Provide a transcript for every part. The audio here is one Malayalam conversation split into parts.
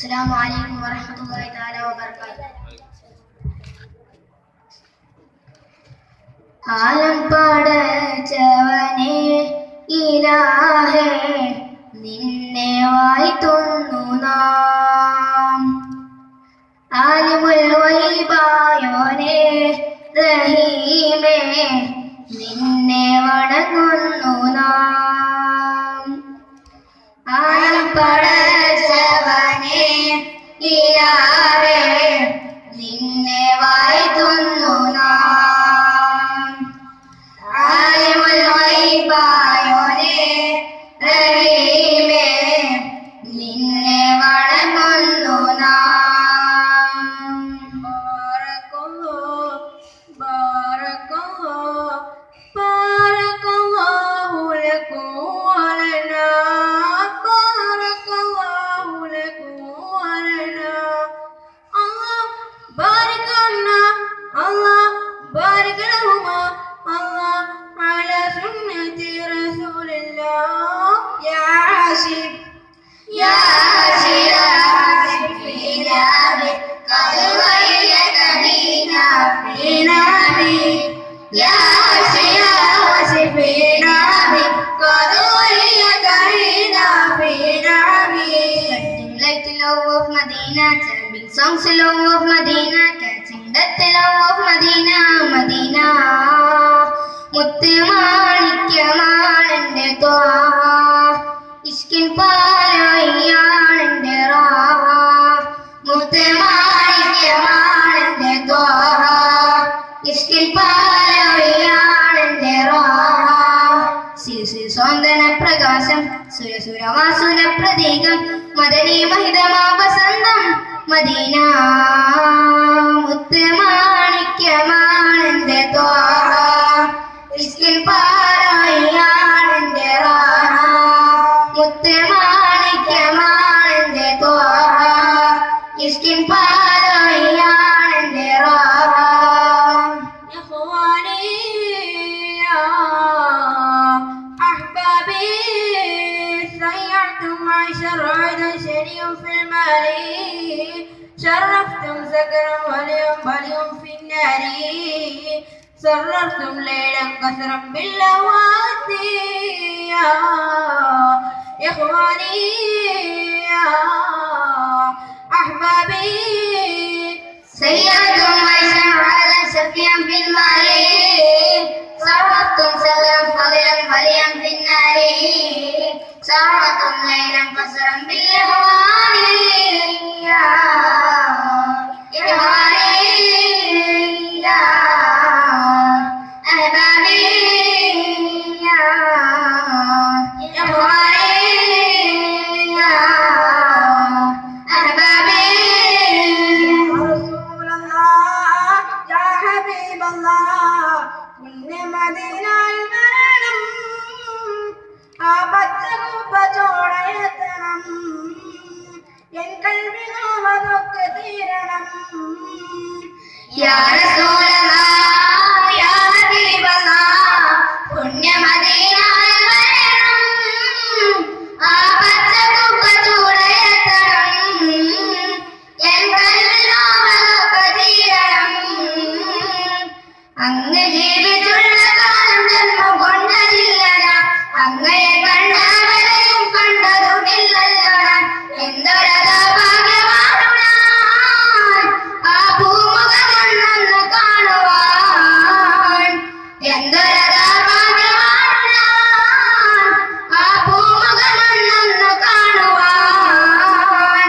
السلام عليكم ورحمة الله تعالى وبركاته. ആലം പടച്ചവനെ ഇലാഹേ നിന്നെ വാഴ്ത്തുന്നു നാം. ആലിമുൽ ഗൈബായോനെ റഹീമേ നിന്നെ വണങ്ങുന്നു നാം. ആലം പടച്ചവനെ ഇലാഹേ നിന്നെ വാഴ്ത്തുന്നു നാം. ആലിമുൽ ഗൈബായോനെ റഹീമേ നിന്നെ വണങ്ങുന്നു നാം. ബാറക്കല്ലാഹു ലക്കും വലനാ ബാറക്കല്ലാഹു ലക്കും വലനാ അല്ലാഹ് ബാരിക് ലനാ അല്ലാഹ് ബാരിക് ലഹുമാ അല്ലാഹ് അലാ സുന്നതി റസൂലില്ലാഹ് യാ ആശിഖ് യാ ആശിഖ് ഫീ നാബി ഖദ് വയ്യക ഫീ നാബി യാ ആശിഖ് ഫീ നാബി ഖദ് വയ്യക ഫീ നാബി. Like the love of Medina, telling songs the love of Medina, catching that the love of Medina, Medina. മുത്ത് മാണിക്യമാണെന്റെ ത്വാഹ, ഇഷ്കിൻ പാലൊയ്യാണെന്റെ റാഹ. മുത്ത് മാണിക്യമാണെന്റെ ത്വാഹ, ഇഷ്കിൻ പാലൊയ്യാണെന്റെ റാഹ. ശിശുസ്വന്തന പ്രകാശം സുരസുരവാസുര പ്രതീകം മദനീ മഹിതമാ വസന്തം മദീന. മുത്ത് മാണിക്യമാണെന്റെ ത്വാഹ, ഇഷ്കിൻ പാലൊയ്യാണെന്റെ റാഹ. മുത്ത് മാണിക്യമാണെന്റെ ത്വാഹ, ഇഷ്കിൻ പാലൊയ്യാണെന്റെ റാഹ. إخواني يا أحبابي سيعتم عيش الرعد شريف في المال شرفتم سكرا واليوم باليوم في النار سررتم ليلا كسرا باللواتي يا إخواني يا أحبابي سيئتم عيشا على سفيا في المال صرفتم سهلا فضلا فليا في النار سرتم ليلا قصرا بالهوان يا إخواني يا أحبابي يا إخواني يا أحبابي. رسول الله يا حبيب الله كل مدينة البرم ആപത്തും പച്ചോടയത്തണം എൻ കൽവിനോമതൊക്കെ തീരണം. യാ റസൂലല്ലാഹ് യാ ഹബീബല്ലാഹ് പുണ്യമദീനയിൽ വരണം. ആ പച്ചക്കുപ്പ ചൂടയത്തണം എൻ കൽവിനോമതൊക്കെ തീരണം. അങ്ങ് ജീവിച്ചുള്ള കാലം ജന്മം കൊണ്ടതില്ലടാ, അങ്ങയെ കണ്ടവരെയും കണ്ടതുമില്ലല്ലോടാ. എന്തൊരതാ ഭാഗ്യവാനുടാൻ ആ ഭൂമുഖമൊന്നൊന്ന് കാണുവാൻ. എന്തൊരതാ ഭാഗ്യവാനുടാൻ ആ ഭൂമുഖമൊന്നൊന്ന് കാണുവാൻ.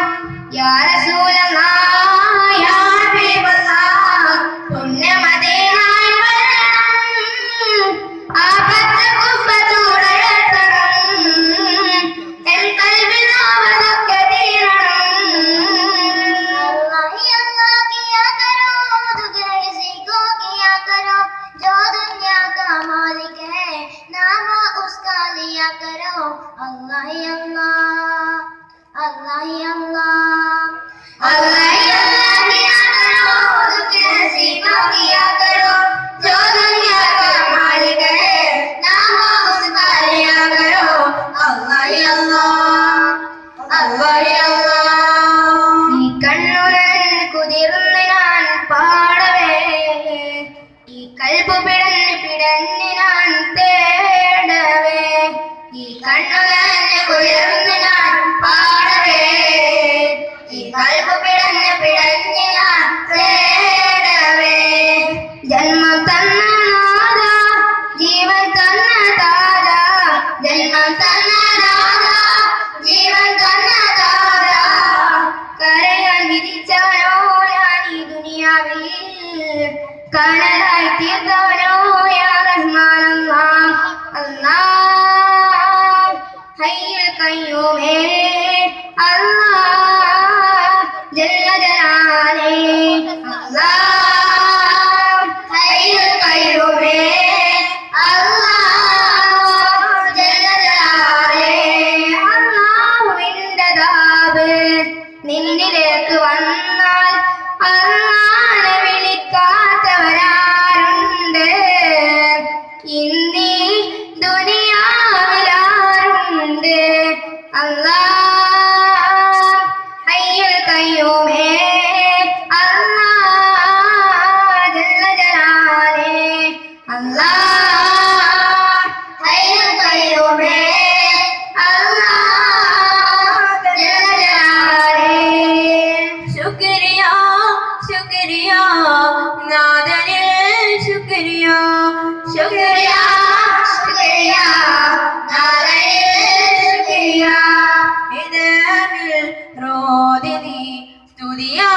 യാ റസൂലല്ലാഹ് യാ ഹബീബല്ലാഹ് പുണ്യമദീനയിൽ വരണം. ആ പച്ചക്കുപ്പ ചൂടയത്തണം എൻ കൽവിനോമതൊക്കെ തീരണം. अल्लाह किया करो दुगने किसी को किया करो जो दुनिया का मालिक है नाम उसका लिया करो. अल्लाह अल्लाह अल्लाह अल्लाह Allah കൽബ് പിടഞ്ഞ് പിടഞ്ഞ് ഞാൻ തേടവേ ഈ കണ്ണു നനഞ്ഞ് കുളിർന്ന് ഞാൻ പാടവേ ഈ കൽബ് പിടഞ്ഞ് പിടഞ്ഞ് ഞാൻ തേടവേ ജന്മം തന്ന നാഥ ജീവൻ തന്ന താര ജന്മം തന്ന നാഥ ജീവൻ തന്ന താര കരയാൻ വിധിച്ചവനോ ഞാൻ ഈ ദുനിയാവിൽ കനലായി തീർത്തവനോ യാ റഹ്മാൻ അല്ലാഹ് അല്ലാഹ് ഹയ്യുൽ ഖയ്യൂമേ അല്ലാഹ് ജല്ല ജലാലേ അല്ലാഹ് ഹയ്യുൽ ഖയ്യൂമേ അല്ലാഹ് ജല്ല ജലാലേ അല്ലാഹുവിന്റെ ദാബ് നിന്നിലേക്ക് വന്നാൽ അല്ലാഹനെ വിളിക്കാത്തവരാരുണ്ട് ഇന്നീ ദുനിയാവിലാരുണ്ട് അല്ലാഹ് ഹയ്യുൽ ഖയ്യൂമേ അല്ലാഹ് ജല്ല ജലാലേ അല്ലാഹ് ഹയ്യുൽ ഖയ്യൂമേ അല്ലാഹ് ജല്ല ജലാലേ ശുക്രിയ ശുക്രിയ നാദനിൽ ശുക്രിയ ശുക്രിയ ശുക്രിയ നാദനിൽ ശുക്രിയ ഇദമിൽ റോദിനി സ്തുതിയാ